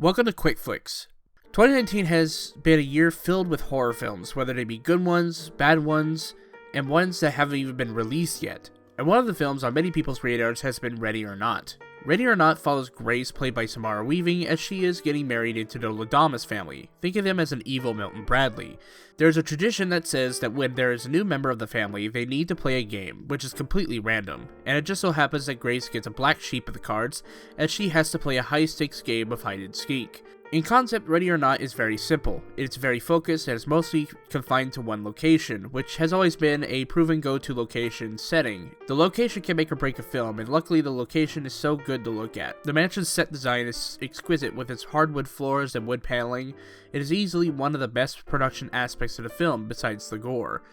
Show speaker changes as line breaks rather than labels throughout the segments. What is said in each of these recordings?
Welcome to Quick Flicks. 2019 has been a year filled with horror films, whether they be good ones, bad ones, and ones that haven't even been released yet. And one of the films on many people's radars has been Ready or Not. Ready or Not follows Grace, played by Samara Weaving, as she is getting married into the Ladamus family. Think of them as an evil Milton Bradley. There's a tradition that says that when there is a new member of the family, they need to play a game, which is completely random, and it just so happens that Grace gets a black sheep of the cards, as she has to play a high-stakes game of hide and seek. In concept, Ready or Not is very simple. It's very focused and is mostly confined to one location, which has always been a proven go-to location setting. The location can make or break a film, and luckily the location is so good to look at. The mansion's set design is exquisite with its hardwood floors and wood paneling. It is easily one of the best production aspects of the film, besides the gore.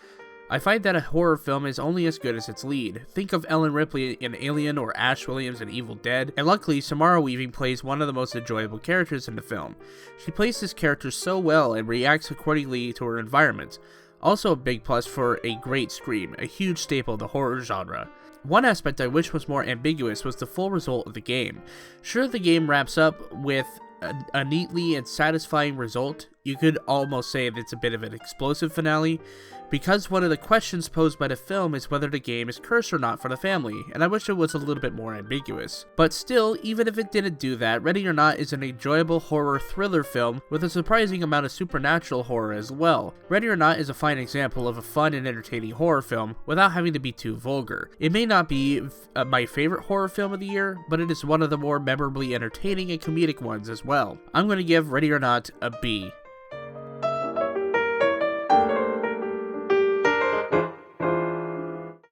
I find that a horror film is only as good as its lead. Think of Ellen Ripley in Alien or Ash Williams in Evil Dead, and luckily Samara Weaving plays one of the most enjoyable characters in the film. She plays this character so well and reacts accordingly to her environment. Also a big plus for a great scream, a huge staple of the horror genre. One aspect I wish was more ambiguous was the full result of the game. Sure, the game wraps up with a neatly and satisfying result. You could almost say that it's a bit of an explosive finale, because one of the questions posed by the film is whether the game is cursed or not for the family, and I wish it was a little bit more ambiguous. But still, even if it didn't do that, Ready or Not is an enjoyable horror thriller film with a surprising amount of supernatural horror as well. Ready or Not is a fine example of a fun and entertaining horror film without having to be too vulgar. It may not be my favorite horror film of the year, but it is one of the more memorably entertaining and comedic ones as well. I'm going to give Ready or Not a B.